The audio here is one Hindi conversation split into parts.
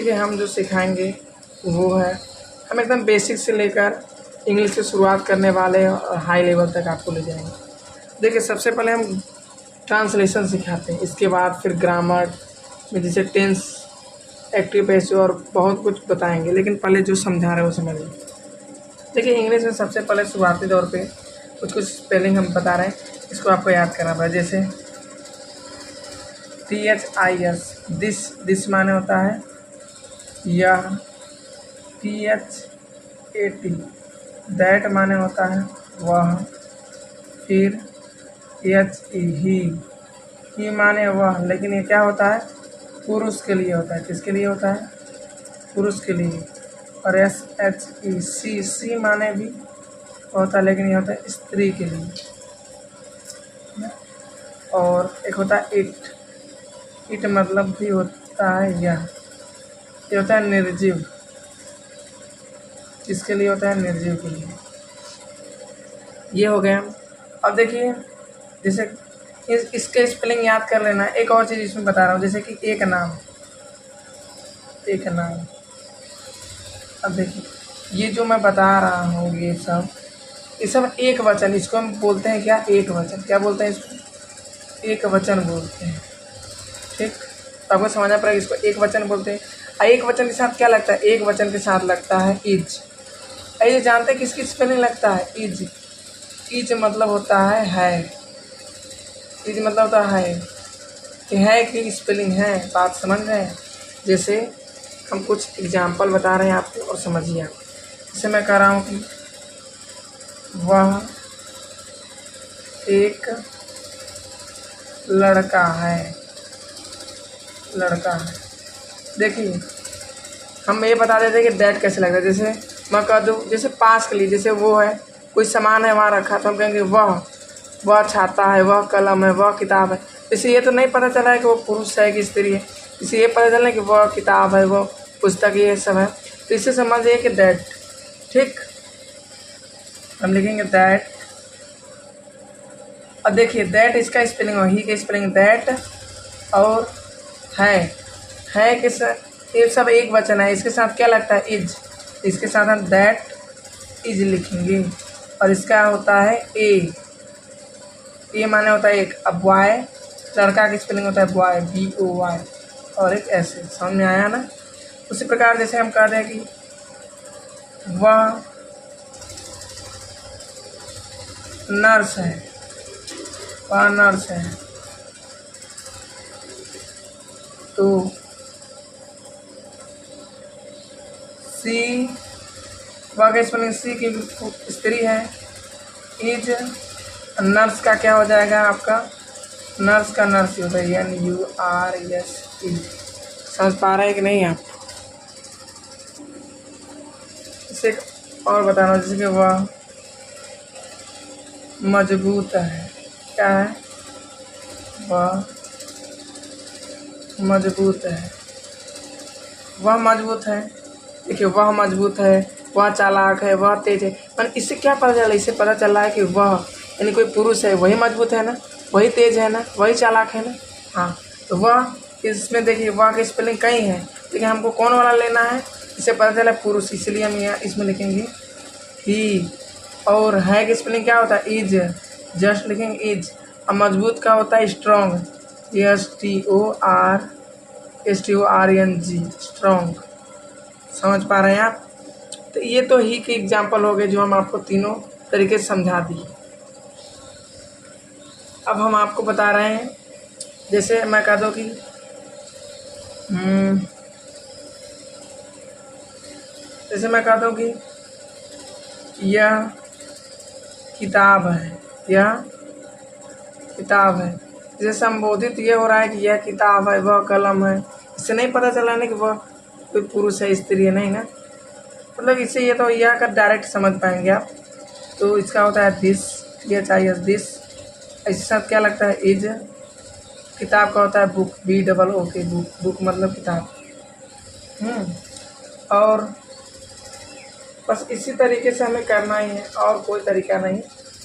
देखिए हम जो सिखाएंगे वो है, हम एकदम बेसिक से लेकर इंग्लिश से शुरुआत करने वाले और हाई लेवल तक आपको ले जाएंगे। देखिए सबसे पहले हम ट्रांसलेशन सिखाते हैं, इसके बाद फिर ग्रामर में जैसे टेंस, एक्टिव पैसिव और बहुत कुछ बताएंगे, लेकिन पहले जो समझा रहे हैं वो समझिए। देखिए इंग्लिश में सबसे पहले शुरुआती तौर पे कुछ स्पेलिंग हम बता रहे हैं, इसको आपको याद करना पड़ेगा। जैसे THIS, दिस माने होता है यह। THAT, दैट माने होता है वह। फिर ही माने वह, लेकिन ये क्या होता है, पुरुष के लिए होता है। किसके लिए होता है, पुरुष के लिए। और SHE, सी माने भी होता है, लेकिन ये होता है स्त्री के लिए। और एक होता है इट मतलब भी होता है यह। ये होता है निर्जीव, किसके लिए होता है, निर्जीव के लिए। ये हो गया। अब देखिए जैसे इसके स्पेलिंग याद कर लेना। एक और चीज़ इसमें बता रहा हूँ, जैसे कि एक नाम। अब देखिए ये जो मैं बता रहा हूँ ये सब एक वचन, इसको हम बोलते हैं क्या, एक वचन। क्या बोलते हैं इसको, एक वचन बोलते हैं। ठीक, तो आपको समझना पड़ेगा इसको एक वचन बोलते हैं। एक वचन के साथ क्या लगता है, एक वचन के साथ लगता है इज। ये जानते हैं किसकी स्पेलिंग लगता है, इज। इज मतलब होता है, इज मतलब होता है कि है की स्पेलिंग है। बात समझ रहे हैं। जैसे हम कुछ एग्जाम्पल बता रहे हैं आपको और समझिए आप। जैसे मैं कह रहा हूँ कि वह एक लड़का है, देखिए हम ये बता देते हैं कि दैट कैसे लगता है। जैसे मैं कह दूँ, जैसे पास के लिए, जैसे वो है, कोई सामान है वहाँ रखा, तो हम कहेंगे वह छाता है, वह कलम है, वह किताब है। इससे ये तो नहीं पता चला है कि वो पुरुष है कि स्त्री है, इससे ये पता चला है कि वह किताब है, वह पुस्तक, ये सब है। तो इससे समझिए कि दैट। ठीक, हम लिखेंगे दैट। और देखिए दैट इसका स्पेलिंग और ही का स्पेलिंग दैट। और है के साथ, ये सब एक वचन है, इसके साथ क्या लगता है, इज। इसके साथ हम दैट इज लिखेंगे। और इसका होता है ए माने होता है एक। अब बॉय, लड़का की स्पेलिंग होता है बॉय, BOY। और एक ऐसे, समझ में आया ना। उसी प्रकार जैसे हम कह दें कि वह नर्स है, तो सी, वह का स्पेलिंग सी की स्त्री है। इज, नर्स का क्या हो जाएगा आपका, नर्स का नर्स ही होता है, NURSE। समझ पा रहे हैं कि नहीं आप। इसे और बता रहा हूँ, जैसे कि वह मजबूत है। क्या है, वह मजबूत है, वह मजबूत है। देखिए वह मजबूत है, वह चालाक है, वह तेज है। पर इससे क्या पता चला, इससे पता चला है कि वह यानी कोई पुरुष है, वही मजबूत है ना, वही तेज है ना, वही चालाक है ना। हाँ, तो वह, इसमें देखिए वह की स्पेलिंग कई है, लेकिन हमको कौन वाला लेना है, इससे पता चला पुरुष, इसलिए हम यहाँ इसमें लिखेंगे ही। और है की स्पेलिंग क्या होता है, इज, जस्ट लिखेंगे इज। और मजबूत का होता है स्ट्रॉन्ग, STORNG, स्ट्रॉन्ग। समझ पा रहे हैं आप। तो ये तो ही के एग्जाम्पल हो गए जो हम आपको तीनों तरीके से समझा दिए। अब हम आपको बता रहे हैं, जैसे मैं कह दूँ कि जैसे मैं कह दूँ कि यह किताब है, जैसे संबोधित ये हो रहा है कि यह किताब है, वह कलम है। इससे नहीं पता चला ना कि वह कोई पुरुष है, स्त्री है, नहीं ना। मतलब इससे ये तो यह कर डायरेक्ट समझ पाएंगे आप। तो इसका होता है दिस, दिस। इसके साथ क्या लगता है, इज। किताब का होता है बुक, BOOK, बुक मतलब किताब। और बस इसी तरीके से हमें करना ही है, और कोई तरीका नहीं।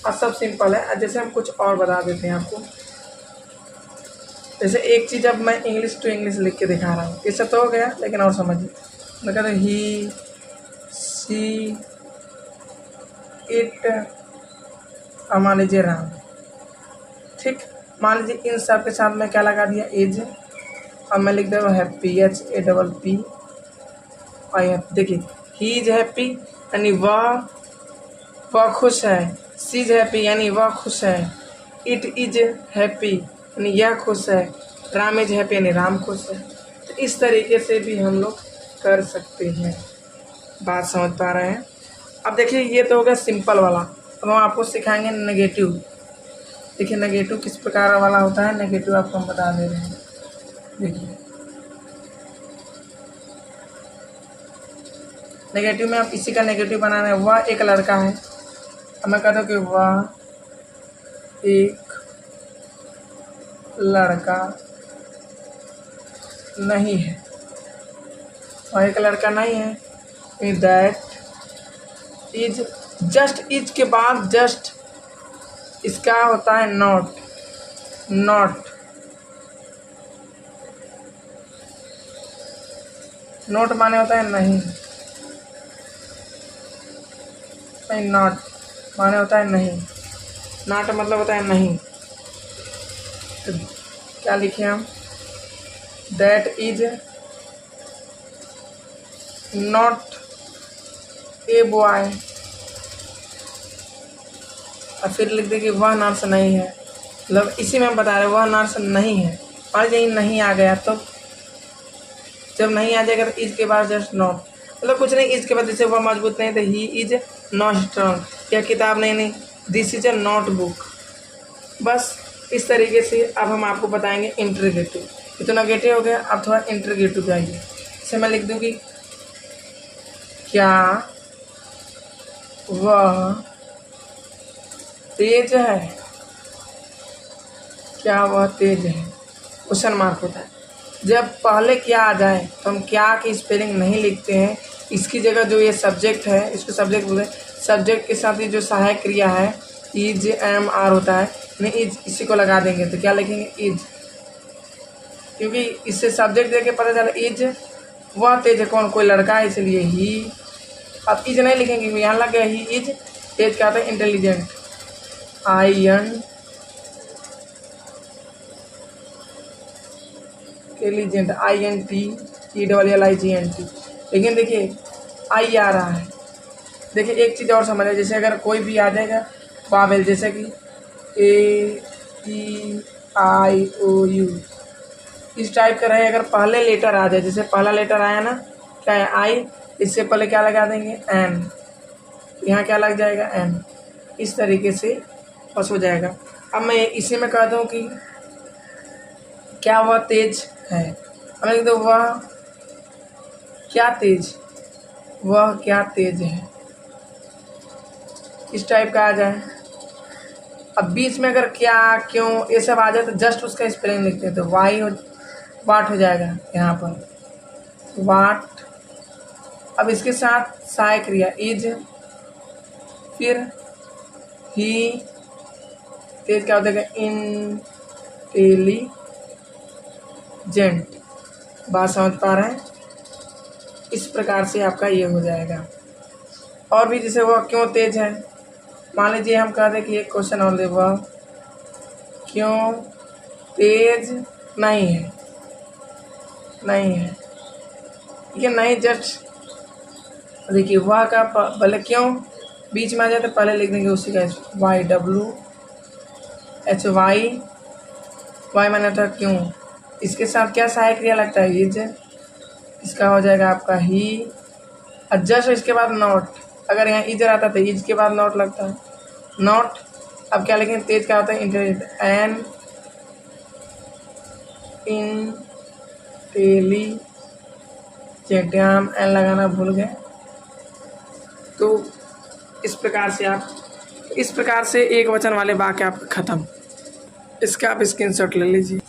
और सब सिंपल है। जैसे हम कुछ और बता देते हैं आपको। जैसे एक चीज़ अब मैं इंग्लिश टू इंग्लिश लिख के दिखा रहा हूँ, इससे तो हो गया, लेकिन और समझिए। मैं कहता हूँ ही, सी, इट, अब मान लीजिए राम। ठीक, मान लीजिए इन सब के साथ मैं क्या लगा दिया, इज। अब मैं लिख दे रहा हूँ हैप्पी, HAPPY। देखिए ही इज हैप्पी यानी वह खुश है। सी इज हैप्पी यानी वह खुश है। इट इज हैप्पी यानी यह खुश है। राम इज हैप्पी यानी राम खुश है। तो इस तरीके से भी हम लोग कर सकते हैं। बात समझ पा रहे हैं? अब देखिए ये तो हो गया सिंपल वाला। अब हम आपको सिखाएंगे नेगेटिव। देखिए नेगेटिव किस प्रकार वाला होता है, नेगेटिव आपको हम बता दे रहे हैं। देखिए नेगेटिव में आप किसी का नेगेटिव बनाना है। वह एक लड़का है, अब मैं कहता हूँ कि वह एक लड़का नहीं है। वह एक लड़का नहीं है। दैट इज, जस्ट इज के बाद जस्ट इसका होता है नॉट। नॉट माने होता है नहीं, नॉट माने होता है नहीं। नॉट मतलब होता है नहीं। तो क्या लिखे हम, that is not a boy. और फिर लिख दे कि वह नर्स नहीं है। मतलब इसी में हम बता रहे हैं वह नर्स नहीं है। मान लीजिए नहीं आ गया तो जब नहीं आ जाएगा तो इज के बाद जस्ट नॉट, मतलब कुछ नहीं, इज के बाद जैसे वह मजबूत नहीं तो ही इज नॉट स्ट्रॉन्ग, यह किताब नहीं, this is a note book. बस इस तरीके से अब हम आपको बताएंगे इंटरोगेटिव। ये तो नेगेटिव हो गया, अब थोड़ा इंटरोगेटिव जाइए। इसे मैं लिख दूँगी क्या वह तेज है, क्या वह तेज है, क्वेश्चन मार्क होता है। जब पहले क्या आ जाए तो हम क्या की स्पेलिंग नहीं लिखते हैं, इसकी जगह जो ये सब्जेक्ट है इसको सब्जेक्ट बोलते हैं। सब्जेक्ट के साथ ही जो सहायक क्रिया है इज एम आर होता है, नहीं इज इसी को लगा देंगे तो क्या लिखेंगे इज, क्योंकि इससे सब्जेक्ट देके पता चला इज वह तेज है, कौन, कोई लड़का है, इसलिए ही। अब इज नहीं लिखेंगे, यहाँ लग गया ही इज। तेज क्या होता है, इंटेलिजेंट, इंटेलिजेंट, INTELLIGENT। लेकिन देखिए आई आ रहा है। देखिए एक चीज़ और समझ, जैसे अगर कोई भी आ जाएगा वावेल, जैसे कि AEIOU इस टाइप का रहे, अगर पहले लेटर आ जाए, जैसे पहला लेटर आया ना क्या है आई, इससे पहले क्या लगा देंगे एन, यहाँ क्या लग जाएगा एन। इस तरीके से बस हो जाएगा। अब मैं इसी में कहता हूँ कि क्या वह तेज है, अब लिख दो वह क्या तेज, वह क्या तेज है, इस टाइप का आ जाए। अब बीच में अगर क्या, क्यों, ये सब आ जाए तो जस्ट उसका स्पेलिंग लिखते हैं, तो वाट हो जाएगा यहाँ पर वाट। अब इसके साथ सहायक क्रिया इज, फिर ही, तेज क्या हो जाएगा इंटेलिजेंट। बात समझ पा रहे हैं? इस प्रकार से आपका ये हो जाएगा। और भी जैसे वह क्यों तेज है, मान लीजिए हम कह दें कि एक क्वेश्चन और दे, वह क्यों तेज नहीं है, ठीक है, नहीं जस्ट देखिए वह का पहले क्यों बीच में आ जाए तो पहले लिख देंगे उसी का YWHY माने था क्यों। इसके साथ क्या सहायक क्रिया लगता है इज, इसका हो जाएगा आपका ही, और जस्ट इसके बाद नॉट। अगर यहाँ इज रहता तो इज के बाद नॉट लगता है, नॉट। अब क्या लिखेंगे, तेज क्या होता है इंटेलिजेंट, एन इंटेलिजेंट, यहाँ हम एन लगाना भूल गए। तो इस प्रकार से एक वचन वाले वाक्य आप खत्म। इसका आप स्क्रीनशॉट ले लीजिए।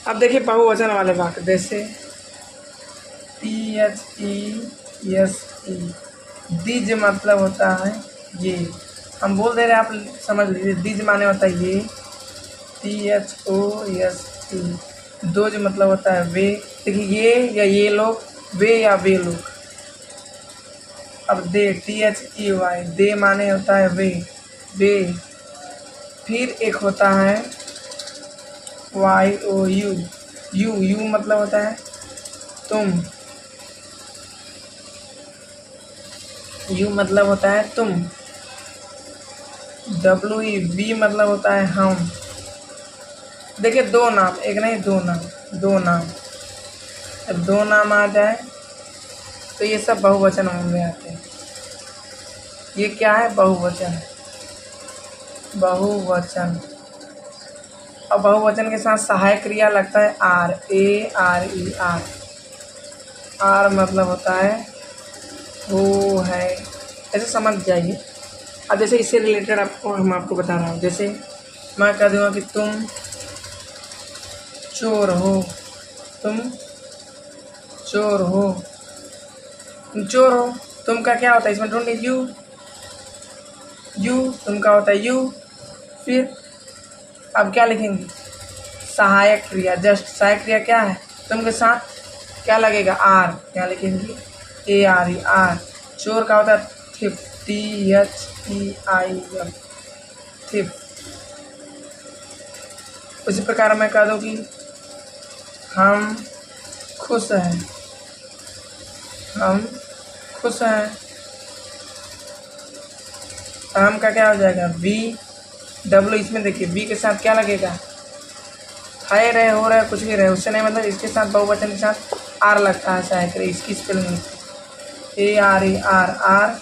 अब देखिए बहुवचन वाले वाक्य, जैसे THESE, दिज मतलब होता है ये, हम बोल दे रहे हैं आप समझ लीजिए। दिज माने होता है ये, THOST। दोज मतलब होता है वे। देखिए ये या ये लोग, वे या वे लोग। अब दे, THEY, दे माने होता है वे, वे। फिर एक होता है YOU, यू मतलब होता है तुम, यू मतलब होता है तुम। WE मतलब होता है हम। देखिए दो नाम, एक नहीं दो नाम, दो नाम। जब दो नाम आ जाए तो ये सब बहुवचन में आते हैं। ये क्या है? बहुवचन, बहुवचन। और बहुवचन के साथ सहायक क्रिया लगता है ARE, आर। आर मतलब होता है वो है, ऐसे समझ जाइए। अब जैसे इससे रिलेटेड मैं आपको बता रहा हूँ। जैसे मैं कह दूँगा कि तुम चोर हो, तुम चोर हो, तुम चोर हो। तुम का क्या होता है इसमें? ढूंढिए यू, तुम का होता है यू। फिर अब क्या लिखेंगे? सहायक क्रिया, जस्ट सहायक क्रिया क्या है? तुम के साथ क्या लगेगा? आर, क्या लिखेंगे? ARE, R. चोर का होता है थिफ, THEIF, थिफ। उसी प्रकार मैं कह दूँ कि हम खुश हैं, हम खुश हैं। हम का क्या हो जाएगा? VW। इसमें देखिए V के साथ क्या लगेगा? है, रहे, हो रहे, कुछ भी रहे, उससे नहीं मतलब इसके साथ बहुवचन के साथ आर लगता है सहायक क्रिया। इसकी स्पेलिंग ARE, आर। आर।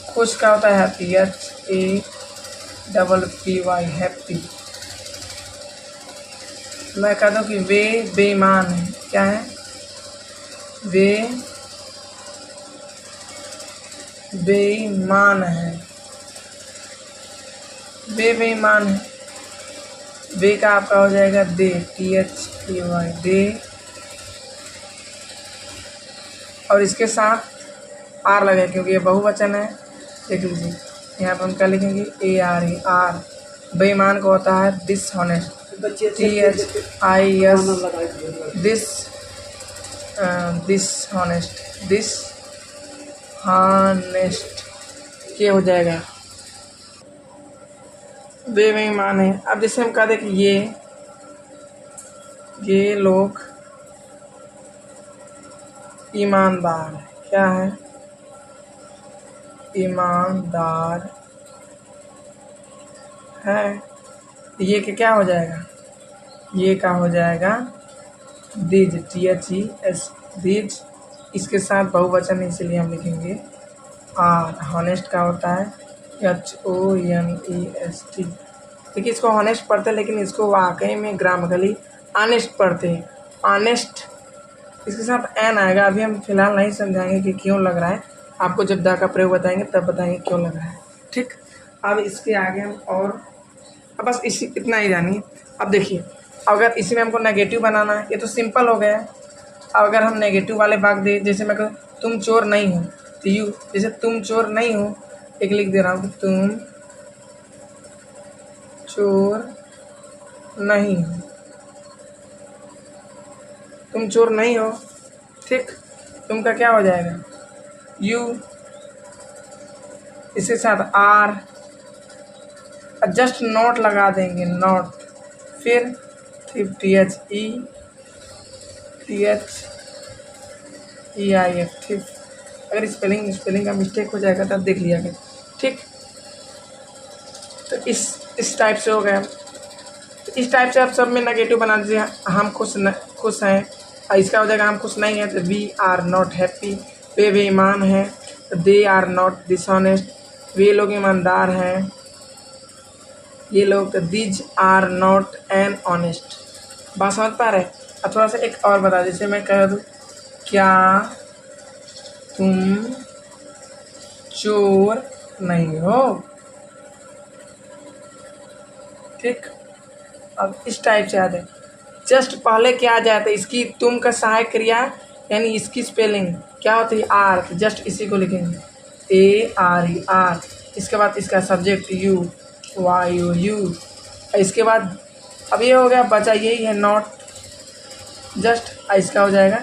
खुश का होता है हैप्पी, HAPPY, हैप्पी। मैं कह दूँ कि वे बेईमान है। क्या है? वे बेईमान है, वे बेईमान है। वे का आपका हो जाएगा दे, THEY, दे। और इसके साथ आर लगे क्योंकि ये बहुवचन है। देख लीजिए यहाँ पर हम क्या लिखेंगे? ARE, R. बेईमान को होता है डिसऑनेस्ट, THIS, डिसऑनेस्ट, डिसऑनेस्ट। ये हो जाएगा वे बेईमान है। अब जैसे हम कह दें कि ये लोग ईमानदार है। क्या है? ईमानदार है। ये क्या हो जाएगा? ये का हो जाएगा दिज, THES, दिज। इसके साथ बहुवचन है इसलिए हम लिखेंगे आर। हॉनेस्ट का होता है HONEST। देखिए इसको हॉनेस्ट पढ़ते हैं लेकिन इसको वाकई में ग्रामेटिकली ऑनेस्ट पढ़ते हैं। ऑनेस्ट इसके साथ एन आएगा। अभी हम फिलहाल नहीं समझाएंगे कि क्यों लग रहा है। आपको जब दा का प्रयोग बताएंगे तब बताएंगे क्यों लग रहा है। ठीक। अब इसके आगे हम और अब बस इतना ही जानिए। अब देखिए अगर इसी में हमको नेगेटिव बनाना है, ये तो सिंपल हो गया। अब अगर हम नेगेटिव वाले भाग दे, जैसे मैं कहूँ तुम चोर नहीं हो, तो यू, जैसे तुम चोर नहीं हो, एक लिख दे रहा हूँ कि तुम चोर नहीं हो, तुम चोर नहीं हो। ठीक। तुम का क्या हो जाएगा? यू। इसके साथ आर, जस्ट नोट लगा देंगे, नोट। फिर THEIF, ठीक। अगर स्पेलिंग का मिस्टेक हो जाएगा तब देख लिया गया। ठीक। तो इस टाइप से हो गया। इस टाइप से आप सब में नेगेटिव बना दीजिए। हम खुश हैं, और इसका हो जाएगा हम खुश नहीं हैं तो वी आर नॉट हैप्पी। वे बेईमान हैं तो दे आर नॉट डिसऑनेस्ट। वे लोग ईमानदार हैं, ये लोग तो these are not an honest. बात समझ पा रहे? अब थोड़ा सा एक और बता, जैसे मैं कह दूँ क्या तुम चोर नहीं हो। ठीक। अब इस टाइप से आ जाए, जस्ट पहले क्या आ जाए तो इसकी तुम का सहायक क्रिया यानी इसकी स्पेलिंग क्या होती है? आर। तो जस्ट इसी को लिखेंगे ARE, आर। इसके बाद इसका सब्जेक्ट यू, YOU। इसके बाद अब ये हो गया, बचा यही है नॉट, जस्ट इसका हो जाएगा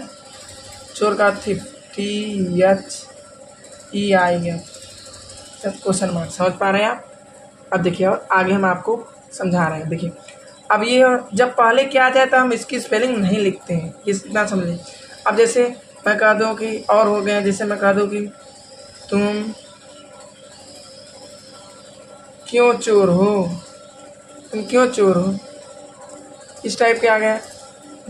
चोर का थिफ, THEIF, क्वेश्चन मार्क। समझ पा रहे हैं आप? अब देखिए और आगे हम आपको समझा रहे हैं। देखिए अब ये जब पहले क्या आ जाए तो हम इसकी स्पेलिंग नहीं लिखते हैं, ये इतना समझें। अब जैसे मैं कह दूँ कि और हो गया, जैसे मैं कह दूँ कि तुम क्यों चोर हो, तुम क्यों चोर हो, इस टाइप के आ गया।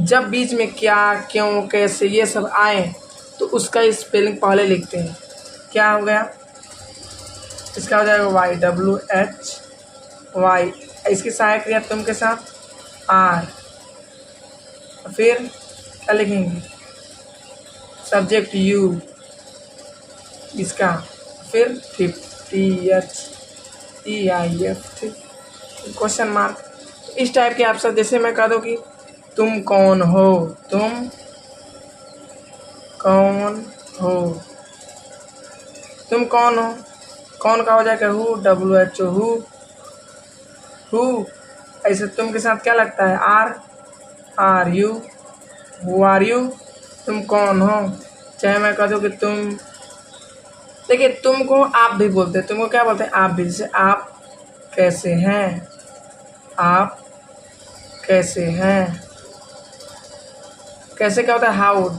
जब बीच में क्या, क्यों, कैसे ये सब आए तो उसका स्पेलिंग पहले लिखते हैं। क्या हो गया, इसका हो जाएगा YWHY, इसकी सहायक क्रिया तुम के साथ R, फिर क्या लिखेंगे, सब्जेक्ट यू इसका, फिर THEIF, क्वेश्चन मार्क। इस टाइप के आप सब, जैसे मैं कह दूँ कि तुम कौन हो, तुम कौन हो, तुम कौन हो, कौन का हो जाएगा WHO, हु, ऐसे तुम के साथ क्या लगता है are you, who are you, तुम कौन हो। चाहे मैं कह दूँ कि तुम, देखिए तुमको आप भी बोलते हैं, तुमको क्या बोलते हैं, आप भी। जैसे आप कैसे हैं, आप कैसे हैं, कैसे क्या होता है, हाउ,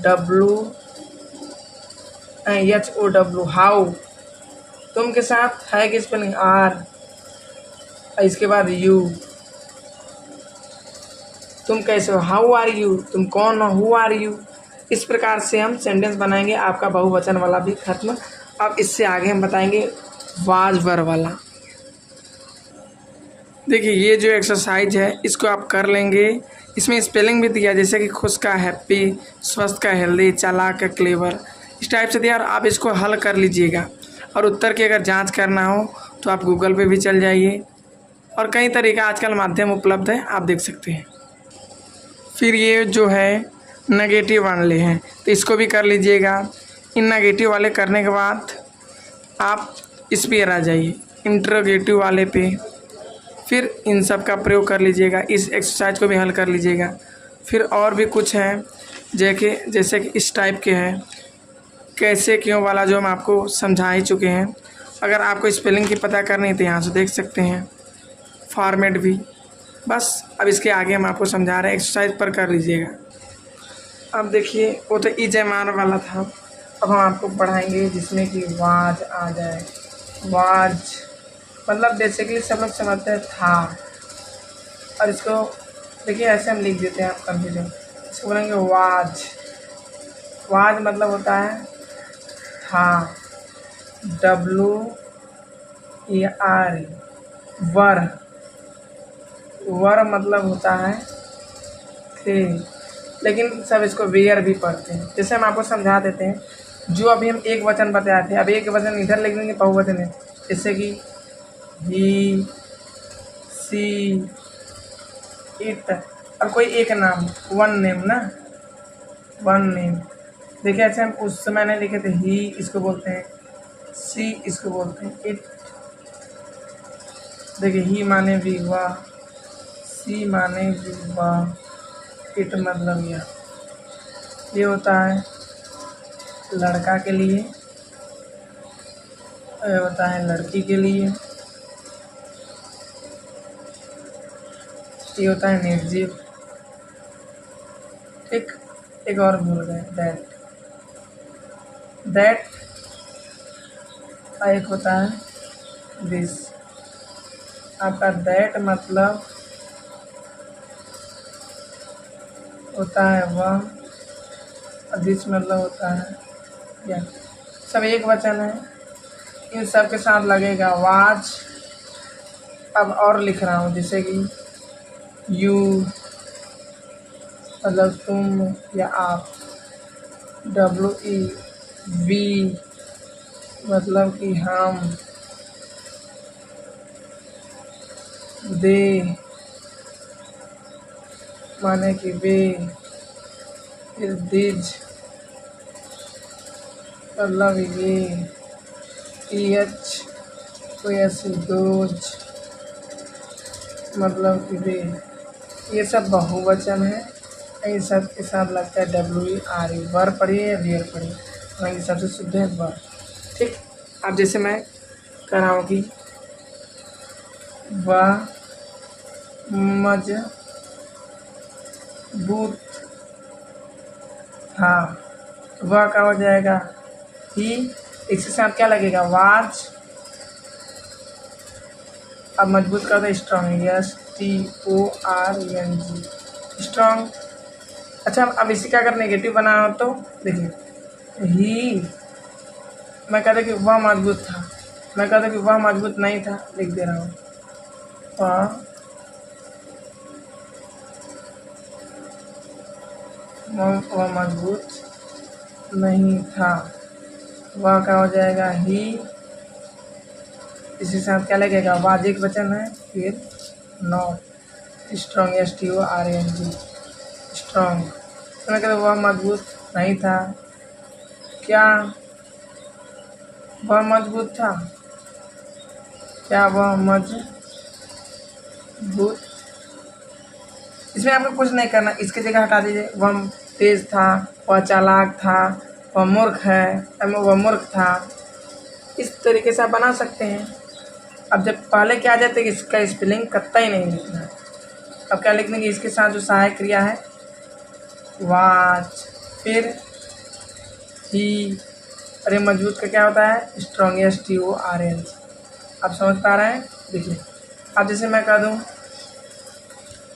WHOW, हाउ। तुम के साथ है कि स्पेलिंग R, इसके बाद यू, तुम कैसे हो, हाउ आर यू, तुम कौन हो, हु आर यू। इस प्रकार से हम सेंटेंस बनाएंगे, आपका बहुवचन वाला भी खत्म। अब इससे आगे हम बताएंगे वाज वर वाला। देखिए ये जो एक्सरसाइज है इसको आप कर लेंगे, इसमें स्पेलिंग भी दिया, जैसे कि खुश का हैप्पी, स्वस्थ का हेल्दी, चालाक का क्लेवर, इस टाइप से दिया। और आप इसको हल कर लीजिएगा, और उत्तर की अगर जांच करना हो तो आप गूगल पे भी चल जाइए, और कई तरीका आजकल माध्यम उपलब्ध है, आप देख सकते हैं। फिर ये जो है नेगेटिव वाले हैं तो इसको भी कर लीजिएगा। इन नेगेटिव वाले करने के बाद आप इस पर आ जाइए इंटरोगेटिव वाले पे, फिर इन सब का प्रयोग कर लीजिएगा, इस एक्सरसाइज को भी हल कर लीजिएगा। फिर और भी कुछ है जैसे कि इस टाइप के हैं, कैसे क्यों वाला जो हम आपको समझा ही चुके हैं। अगर आपको स्पेलिंग की पता करनी है तो यहाँ से देख सकते हैं, फॉर्मेट भी। बस अब इसके आगे हम आपको समझा रहे हैं, एक्सरसाइज पर कर लीजिएगा। अब देखिए वो तो ई जयमान वाला था, अब हम आपको पढ़ाएंगे जिसमें कि वाज आ जाए। वाज मतलब बेसिकली सब लोग समझते हैं था, और इसको देखिए ऐसे हम लिख देते हैं, आप कंफ्यूजन, इसको बोलेंगे वाज। वाज मतलब होता है था, WER, वर। वर मतलब होता है थे, लेकिन सब इसको वेयर भी पढ़ते हैं। जैसे हम आपको समझा देते हैं, जो अभी हम एक वचन बताए थे, अब एक वचन इधर लिख देंगे बहुवचन है, जैसे कि ही, सी, इट। अब कोई एक नाम, वन नेम ना, वन नेम। देखिए ऐसे हम उस समय नहीं लिखे थे, ही इसको बोलते हैं, सी इसको बोलते हैं, इट। देखिए ही माने विवाह, सी माने विवाह, इट मतलब यह। ये होता है लड़का के लिए, ये होता है लड़की के लिए, ये होता है निर्जीव। ठीक, एक और भूल गए, दैट। दैट का एक होता है दिस। आपका दैट मतलब होता है वह, और दिस मतलब होता है या। सब एक वचन है, इन सब के साथ लगेगा वाज। अब और लिख रहा हूँ, जैसे कि यू मतलब तुम या आप, WE मतलब कि हम, दे माने कि वे, फिर दिज मतलब ये, TH तो ऐसे दोज मतलब कि वे। ये सब बहुवचन है, इन सब के साथ लगता है WERE। वर पढ़िए या वियर पढ़िए, हालांकि सबसे शुद्ध है वर। ठीक, अब जैसे मैं कह रहा हूँ कि वह मजबूत था, वह क्या हो जाएगा ही, इसके साथ क्या लगेगा वाज। अब मजबूत का होता है स्ट्रॉन्ग, STORNG, स्ट्रॉन्ग। अच्छा, अब इसी का अगर नेगेटिव बनाना हो तो देखिए ही, मैं कहता कि वह मजबूत था, मैं कहता कि वह मजबूत नहीं था, लिख दे रहा हूँ वह मजबूत नहीं था, वह क्या हो जाएगा ही, इसी साथ क्या लगेगा वाज एक वचन है, फिर नॉट स्ट्रॉन्ग, STORNG, स्ट्रॉन्ग। तो मैं कहता वह मजबूत नहीं था, क्या वह मजबूत था, क्या वह मजबूत, इसमें आपको कुछ नहीं करना, इसकी जगह हटा दीजिए। वह तेज था, वह चालाक था, वह मूर्ख है, वह मूर्ख था, इस तरीके से आप बना सकते हैं। अब जब पहले क्या आ जाते कि इसका स्पेलिंग कतई नहीं लिखना है, अब क्या लिख देंगे इसके साथ जो सहायक क्रिया है वाच, फिर ही। अरे मजबूत का क्या होता है स्ट्रॉन्ग, STORNG। आप समझ पा रहे हैं? देखिए अब जैसे मैं कह दूं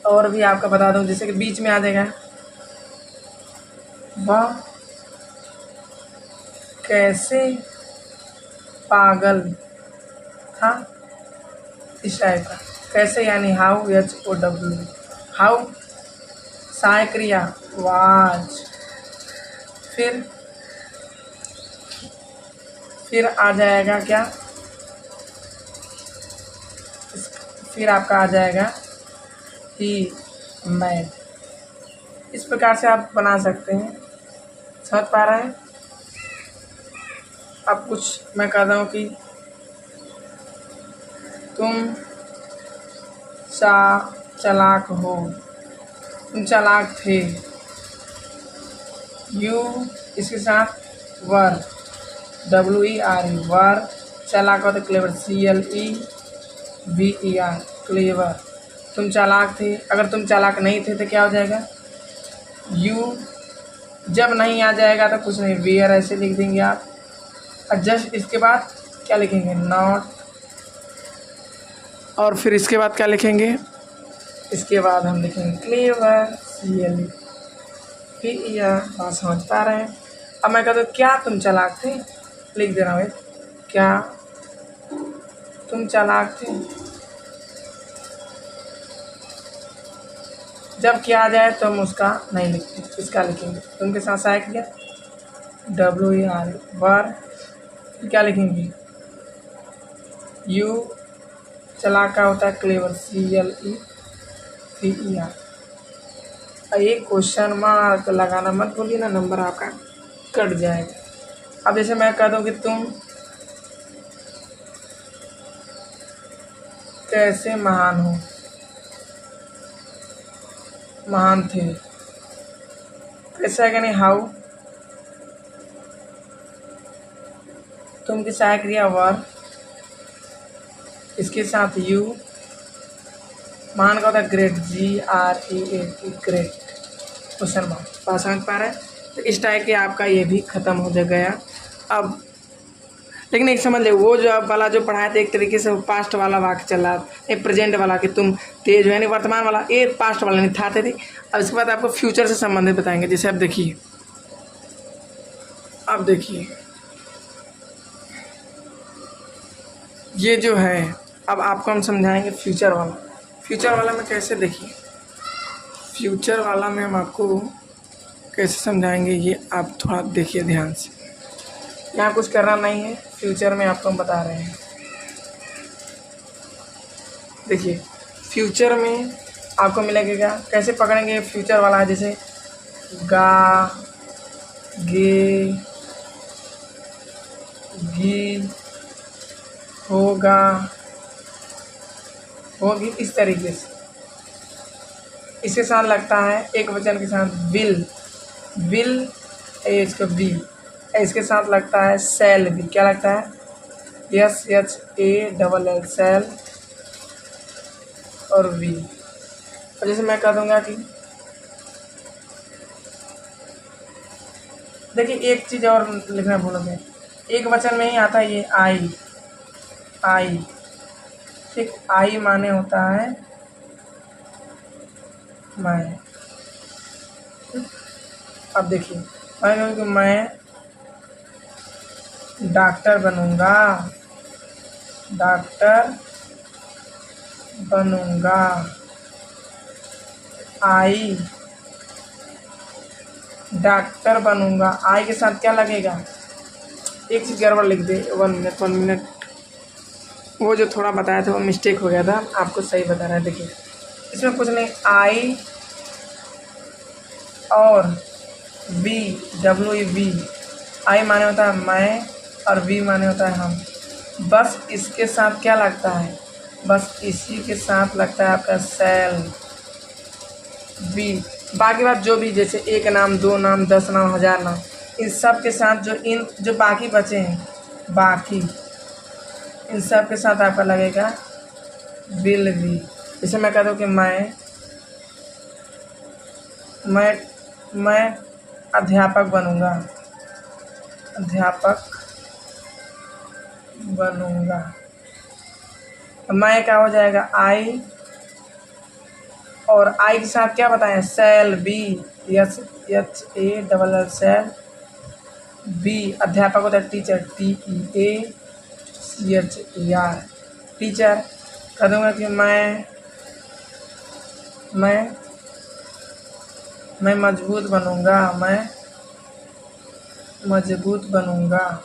और भी आपका बता दूं, जैसे कि बीच में आ जाएगा वह कैसे पागल था, इस टाइप का। कैसे यानी हाउ, HOW, हाउ, सहायक क्रिया वाज, फिर आ जाएगा क्या, फिर आपका आ जाएगा ही मैड। इस प्रकार से आप बना सकते हैं, समझ पा रहे हैं? अब कुछ मैं कहता हूँ कि तुम चालाक हो, तुम चालाक थे, यू इसके साथ वर, WERE, वर। चालाक होता है क्लेवर, CLEVER, क्लेवर। तुम चालाक थे, अगर तुम चालाक नहीं थे तो क्या हो जाएगा यू, जब नहीं आ जाएगा तो कुछ नहीं, वेयर ऐसे लिख देंगे आप। और जस्ट इसके बाद क्या लिखेंगे नॉट, और फिर इसके बाद क्या लिखेंगे, इसके बाद हम लिखेंगे क्लेवर, CLEVER। बात समझ पा रहे हैं? अब मैं कहता हूँ क्या तुम चालाक थे, लिख दे रहा हूँ क्या तुम चालाक थे। जब किया आ जाए तो हम उसका नहीं लिखते, इसका लिखेंगे। तुम के साथ सहायक किया WERE, वर, क्या लिखेंगे यू। चालाक का होता है क्लेवर, CLEVER। एक क्वेश्चन मार्क लगाना मत भूलिए ना, नंबर आपका कट जाएगा। अब जैसे मैं कह दूँ कि तुम कैसे महान हो, महान थे, कैसे है कि नहीं हाउ, तुम की सहायक क्रिया वर, इसके साथ यू, महान का होता है great, GREAT, great, question mark. बात समझ पा रहे हैं? तो इस टाइप के आपका ये भी खत्म हो गया। अब लेकिन एक समझ ले, वो जो आप वाला जो पढ़ाया था एक तरीके से वो पास्ट वाला वाक्य चला, एक प्रेजेंट वाला कि तुम तेज हो, यानी वर्तमान वाला, ये पास्ट वाला नहीं था थे। अब इसके बाद आपको फ्यूचर से संबंधित बताएंगे। जैसे अब देखिए, ये जो है अब आपको हम समझाएंगे फ्यूचर वाला। फ्यूचर वाला में कैसे, देखिए फ्यूचर वाला में हम आपको कैसे समझाएंगे, ये आप थोड़ा देखिए ध्यान से। यहाँ कुछ करना नहीं है, फ्यूचर में आपको हम बता रहे हैं। देखिए फ्यूचर में आपको मिलेगा, कैसे पकड़ेंगे फ्यूचर वाला है, जैसे गा, गे, गी, होगा, होगी, इस तरीके से। इसके साथ लगता है एक वचन के साथ विल, विल इसका वी, इसके साथ लगता है सेल भी, क्या लगता है SHALL सेल और वी। और जैसे मैं कह दूंगा कि देखिए एक चीज़ और लिखना भूल गए, एक वचन में ही आता है ये आई, आई, ठीक, आई माने होता है मैं। अब देखिए मैं कहूँ कि मैं डॉक्टर बनूंगा, डॉक्टर बनूंगा, आई डॉक्टर बनूंगा, आई के साथ क्या लगेगा, एक चीज़ गड़बड़ लिख दे, 1 मिनट, वो जो थोड़ा बताया था वो मिस्टेक हो गया था, आपको सही बता रहा है। देखिए इसमें कुछ नहीं, आई और वी, WV, आई माने होता है मैं और वी माने होता है हम, बस इसके साथ क्या लगता है, बस इसी के साथ लगता है आपका सेल, वी। बाकी बात जो भी, जैसे एक नाम, दो नाम, 10 नाम, 1000 नाम, इन सब के साथ जो बाकी बचे हैं, बाकी इन सब के साथ आपका लगेगा विल वी। जैसे मैं कहता हूँ कि मैं अध्यापक बनूंगा, अध्यापक बनूंगा, मैं क्या हो जाएगा आई, और आई के साथ क्या बताएं, सेल, BSHALL सेल, बी अध्यापक होता है टीचर, TEACHER टीचर। कह दूँगा कि मैं मजबूत बनूंगा, मैं मजबूत बनूंगा,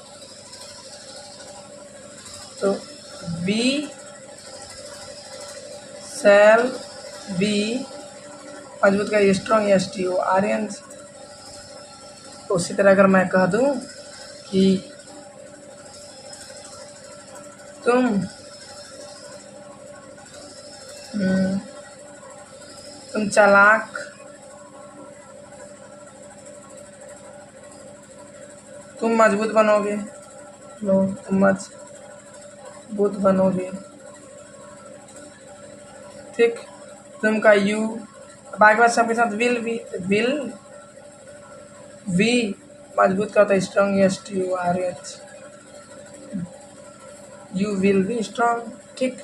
तो बी सेल, बी मजबूत का स्ट्रॉन्ग, STORN। उसी तरह अगर मैं कह दूं कि तुम चालाक, तुम मजबूत बनोगे, तुम मजबूत बनोगे, ठीक, तुम का यू, बाकी बात सबके साथ विल वी मजबूत का होता है strong, STORH, you will be strong, ठीक।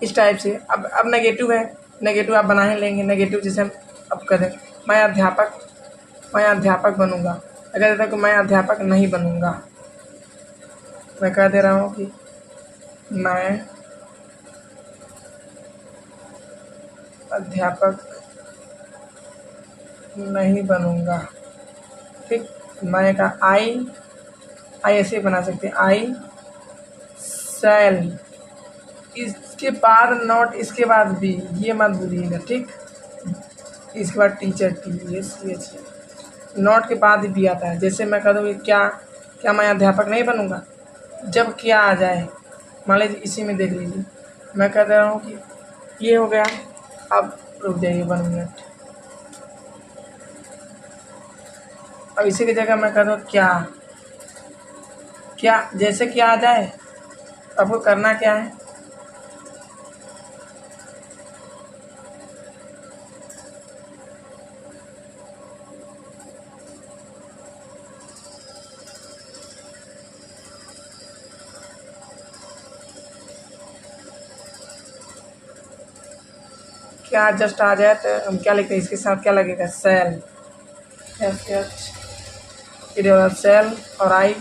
इस टाइप से अब नेगेटिव है, नेगेटिव आप बना ही लेंगे, नेगेटिव जैसे हम अब करें, मैं अध्यापक बनूंगा, अगर देता कि मैं अध्यापक नहीं बनूंगा, मैं कह दे रहा हूँ कि मैं अध्यापक नहीं बनूंगा, ठीक। मैं का आई ऐसे बना सकते हैं, आई सेल, इसके बाद नॉट, इसके बाद बी, ये मत भूलिएगा, ठीक। इसके बाद टीचर, TEACH, नॉट के बाद ही बी आता है। जैसे मैं कह दूँ क्या मैं अध्यापक नहीं बनूंगा, जब क्या आ जाए, मान लीजिए इसी में देख लीजिए, मैं कह रहा हूँ कि ये हो गया, अब रुक जाइए 1 मिनट, अब इसी की जगह मैं कह दूँ क्या जैसे क्या आ जाए, आपको करना क्या है, क्या जस्ट आ जाए तो हम क्या लिखते हैं, इसके साथ क्या लगेगा, सेल, सेल और आई,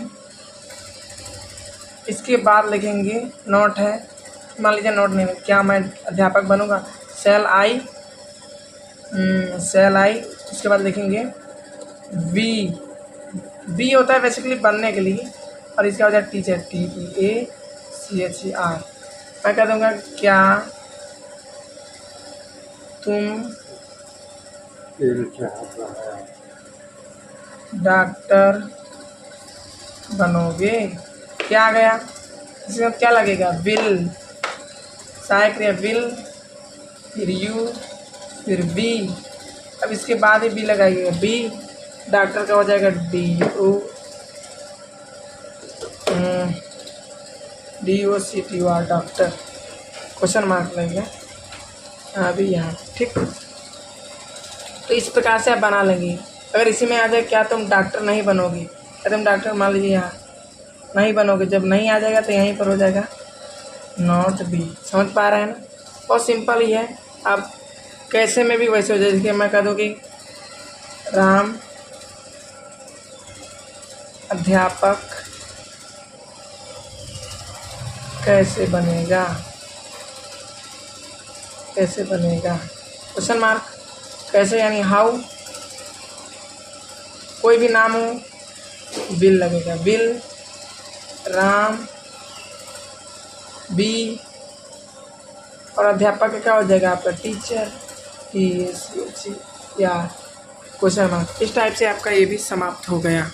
इसके बाद लिखेंगे नोट है, मान लीजिए नोट नहीं, क्या मैं अध्यापक बनूंगा, सेल आई, इसके बाद लिखेंगे बी होता है बेसिकली बनने के लिए, और इसका हो जाए टीचर, TEACHER। मैं कह दूंगा क्या तुम डॉक्टर बनोगे, क्या आ गया, इसमें क्या लगेगा, विल, सहायक क्रिया विल, फिर यू, फिर बी, अब इसके बाद ही बी लगाइएगा, बी डॉक्टर का हो जाएगा DOCTOR डॉक्टर, क्वेश्चन मार्क लगेगा अभी यहाँ, ठीक। तो इस प्रकार से आप बना लेंगे। अगर इसी में आ जाए क्या तुम डॉक्टर नहीं बनोगे, क्या तुम डॉक्टर मान लीजिए यहाँ नहीं बनोगे, जब नहीं आ जाएगा तो यहीं पर हो जाएगा नॉट बी। समझ पा रहे हैं ना, बहुत सिंपल ही है। आप कैसे में भी वैसे हो जाए, जैसे मैं कह दूँ कि राम अध्यापक कैसे बनेगा, कैसे बनेगा क्वेश्चन मार्क, कैसे यानी हाउ, कोई भी नाम हो बिल लगेगा, बिल राम बी, और अध्यापक का क्या हो जाएगा आपका टीचर TACHER या क्वेश्चन मार्क। इस टाइप से आपका ये भी समाप्त हो गया।